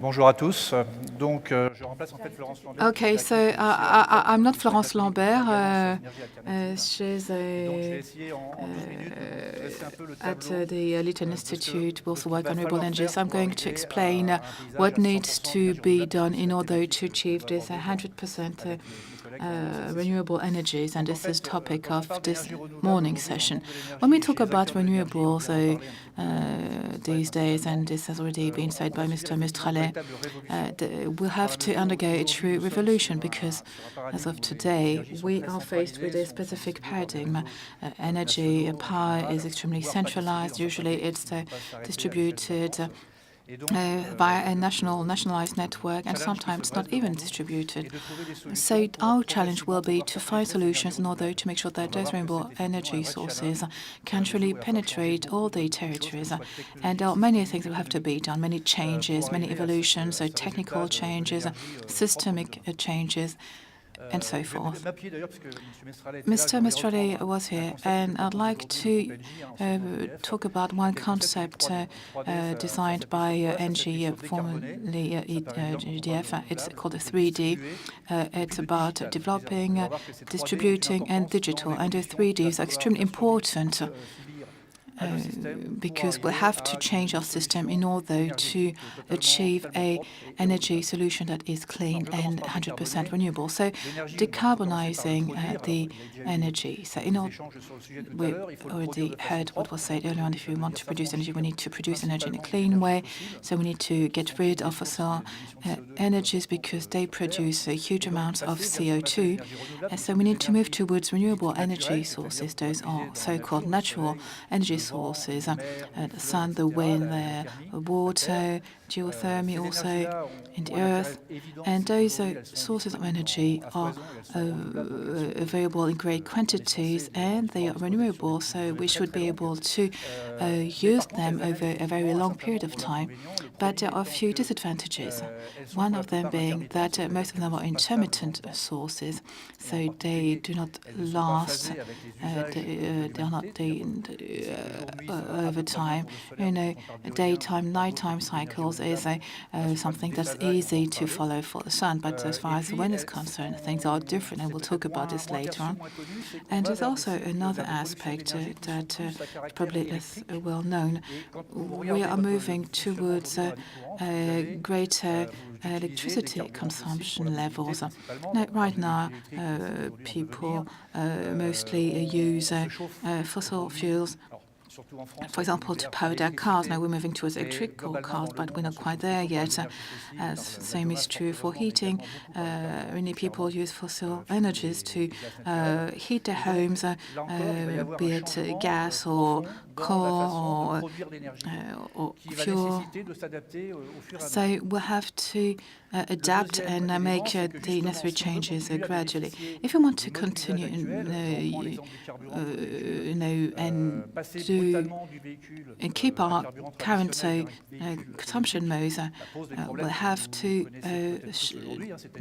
Bonjour à tous. Donc, je remplace en fait Florence Lambert. Okay, so I'm not Florence Lambert. She's at the LITEN Institute, we also work on renewable energy. So I'm going to explain what needs to be done in order to achieve this 100% renewable energies, and this is topic of this morning session. When we talk about renewables these days, and this has already been said by Mr. Mistralet, we'll have to undergo a true revolution because, as of today, we are faced with a specific paradigm. Energy, power is extremely centralized. Usually it's distributed via a nationalized network, and sometimes not even distributed. So our challenge will be to find solutions in order to make sure that those renewable energy sources can truly penetrate all the territories. And there are many things that will have to be done, many changes, many evolutions, so technical changes, systemic changes, and so forth. Mr. Mistralet was here, and I'd like to talk about one concept designed by ENGIE, formerly EDF. It's called the 3D. It's about developing, distributing, and digital. And the 3Ds are extremely important because we have to change our system in order to achieve an energy solution that is clean and 100% renewable. So decarbonizing the energy. So we already heard what was said earlier on. If we want to produce energy, we need to produce energy in a clean way. So we need to get rid of fossil energies because they produce huge amounts of CO2. And so we need to move towards renewable energy sources. Those are so-called natural energy sources, the sun, the wind, the water, geothermy also in the earth. And those sources of energy are available in great quantities and they are renewable, so we should be able to use them over a very long period of time. But there are a few disadvantages. One of them being that most of them are intermittent sources, so they do not last, they are not over time. Daytime, nighttime cycles is something that's easy to follow for the sun, but as far as the wind is concerned, things are different, and we'll talk about this later on. And there's also another aspect that is probably less well known. We are moving towards greater electricity consumption levels. Now, right now, people mostly use fossil fuels, for example, to power their cars. Now we're moving towards electrical cars, but we're not quite there yet. Same is true for heating. Many people use fossil energies to heat their homes, be it gas or coal or fuel. So we'll have to adapt and make the necessary changes gradually. If we want to continue and keep our current consumption modes, we'll have to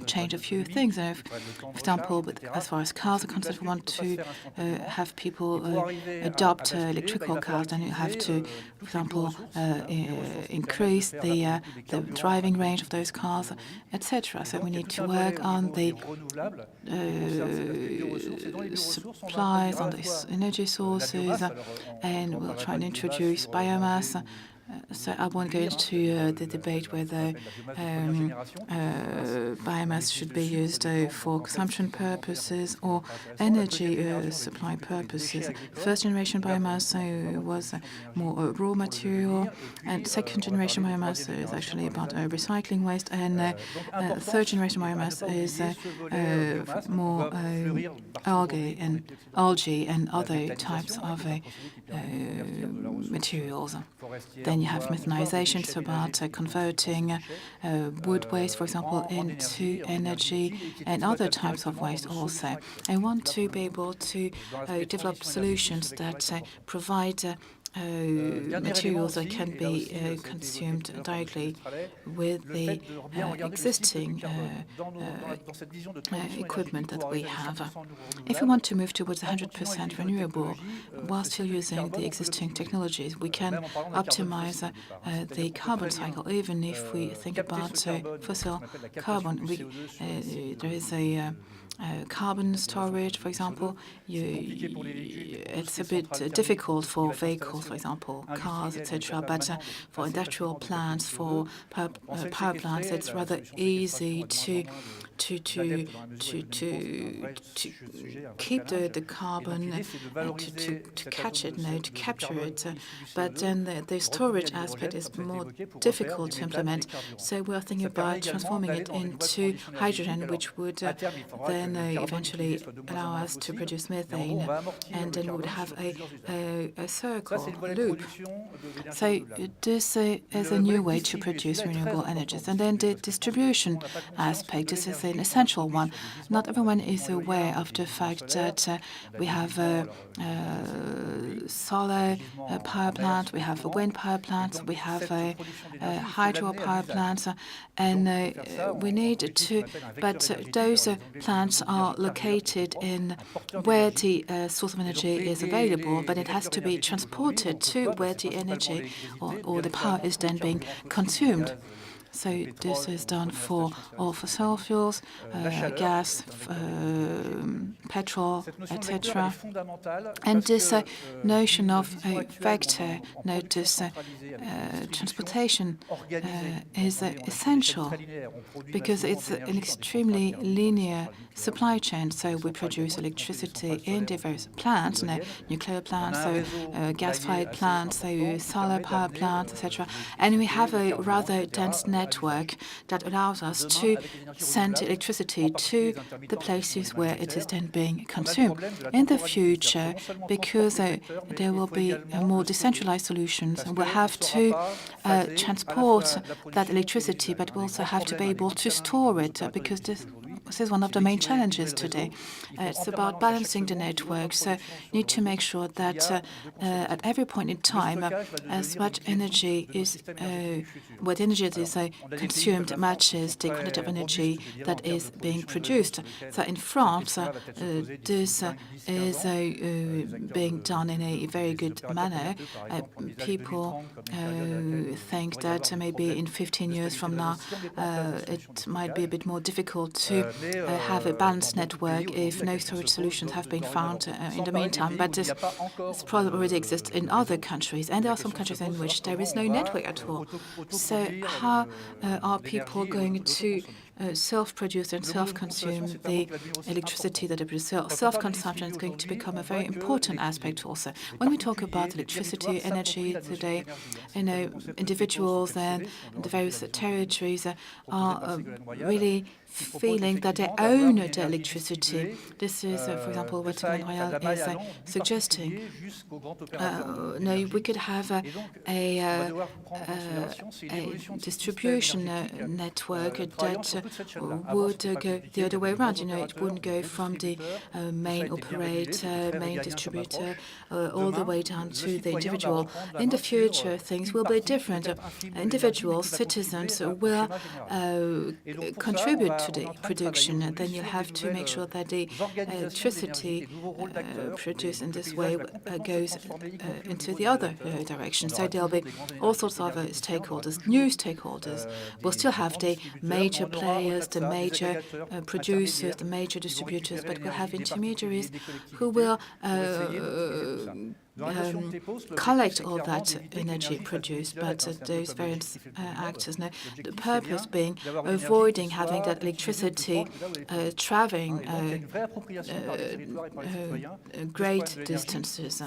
change a few things. For example, as far as cars are concerned, we want to have people adopt electrical cars, then you have to, for example, increase the driving range of those cars, etc. So we need to work on the supplies, on the energy sources, and we'll try and introduce biomass. So I won't go into the debate whether biomass should be used for consumption purposes or energy supply purposes. First generation biomass was more raw material, and second generation biomass is actually about recycling waste, and third generation biomass is more algae and other types of materials. Then you have methanization, it's about converting wood waste, for example, into energy, and other types of waste also. I want to be able to develop solutions that provide materials that can be consumed directly with the existing equipment that we have. If we want to move towards 100% renewable while still using the existing technologies, we can optimize the carbon cycle. Even if we think about fossil carbon, there is a carbon storage, for example. It's a bit difficult for vehicles, for example, cars, etc. But for industrial plants, for power plants, it's rather easy to keep the carbon, to catch it, to capture it. But then the storage aspect is more difficult to implement. So we are thinking about transforming it into hydrogen, which would then eventually allow us to produce methane, and then we would have a circle, a loop. So this is a new way to produce renewable energies. And then the distribution aspect, this is an essential one. Not everyone is aware of the fact that we have solar power plant, we have wind power plants, we have hydro power plants, and we need to, but those plants are located in where the source of energy is available, but it has to be transported to where the energy or the power is then being consumed. So this is done for all fossil fuels, gas, petrol, etc. And this notion of a vector, this transportation is essential because it's an extremely linear supply chain. So we produce electricity in diverse plants, nuclear plants, so gas-fired plants, so solar power plants, etc. And we have a rather dense network that allows us to send electricity to the places where it is then being consumed. In the future, because there will be more decentralized solutions, we'll have to transport that electricity, but we also have to be able to store it, because this is one of the main challenges today. It's about balancing the network, so you need to make sure that at every point in time, as much energy is, what energy that is consumed matches the quantity of energy that is being produced. So in France, this is being done in a very good manner. People think that maybe in 15 years from now, it might be a bit more difficult to have a balanced network if no storage solutions have been found in the meantime. But this problem already exists in other countries, and there are some countries in which there is no network at all. So how are people going to self-produce and self-consume the electricity that they produce? Self-consumption is going to become a very important aspect also. When we talk about electricity, energy today, individuals and the various territories are really feeling that they own the electricity. This is, for example, what Montreal is suggesting. We could have a distribution network that would go the other way around. It wouldn't go from the main operator, main distributor, all the way down to the individual. In the future, things will be different. Individuals, citizens will contribute to the production, and then you have to make sure that the electricity produced in this way goes into the other direction. So there'll be all sorts of stakeholders, new stakeholders. We'll still have the major players, the major producers, the major distributors, but we'll have intermediaries who will collect all that energy produced, but those various actors, the purpose being avoiding having that electricity traveling great distances.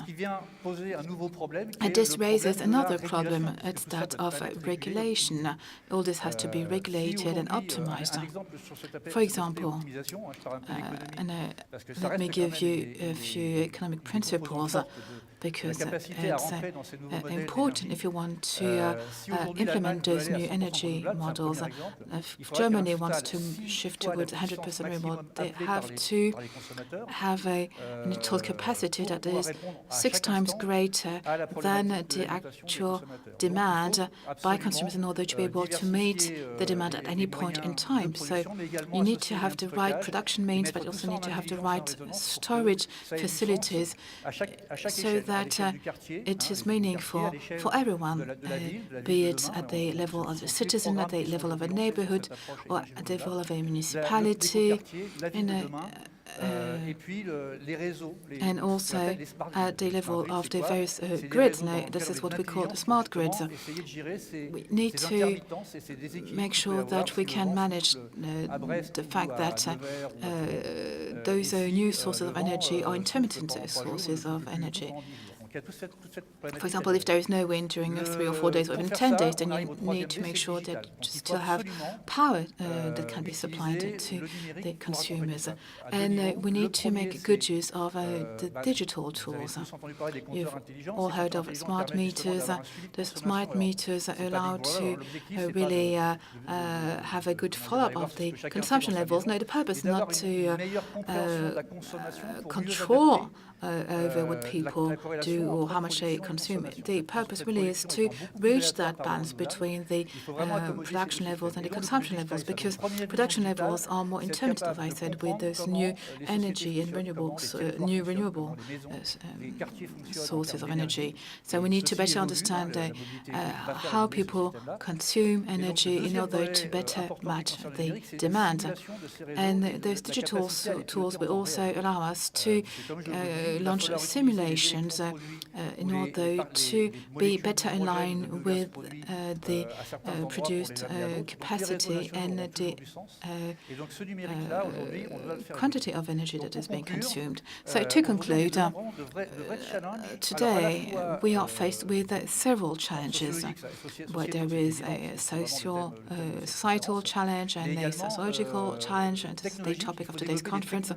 And this raises another problem, it's that of regulation. All this has to be regulated and optimized. For example, let me give you a few economic principles. because it's important if you want to implement those new energy models. If Germany wants to shift towards 100% renewable, they have to have an installed capacity that is 6 times greater than the actual demand by consumers in order to be able to meet the demand at any point in time. So you need to have the right production means, but you also need to have the right storage facilities so that it is meaningful for everyone, be it at the level of the citizen, at the level of a neighborhood, or at the level of a municipality, and also at the level of the various grids. Now, this is what we call the smart grids. We need to make sure that we can manage the fact that those new sources of energy are intermittent sources of energy. For example, if there is no wind during 3 or 4 days or even 10 days, then you need to make sure that you still have power that can be supplied to the consumers. And we need to make good use of the digital tools. You've all heard of smart meters. The smart meters are allowed to really have a good follow-up of the consumption levels. No, the purpose is not to control over what people do or how much they consume. The purpose really is to reach that balance between the production levels and the consumption levels, because production levels are more intermittent, as I said, with those new energy and renewables, new renewable sources of energy. So we need to better understand how people consume energy in order to better match the demand. And those digital tools will also allow us to launch simulations in order to be better in line with the produced capacity and the quantity of energy that is being consumed. So to conclude, today we are faced with several challenges, where there is a societal challenge and a sociological challenge, and this is the topic of today's conference.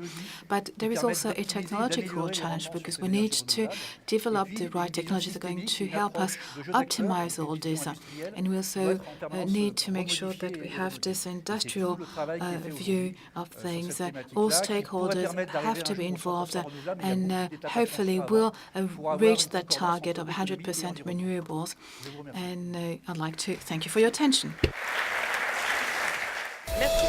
But there is also a technological challenge, because we need to develop the right technologies that are going to help us optimize all this. And we also need to make sure that we have this industrial view of things. All stakeholders have to be involved, and hopefully we'll reach that target of 100% renewables. And I'd like to thank you for your attention. Merci.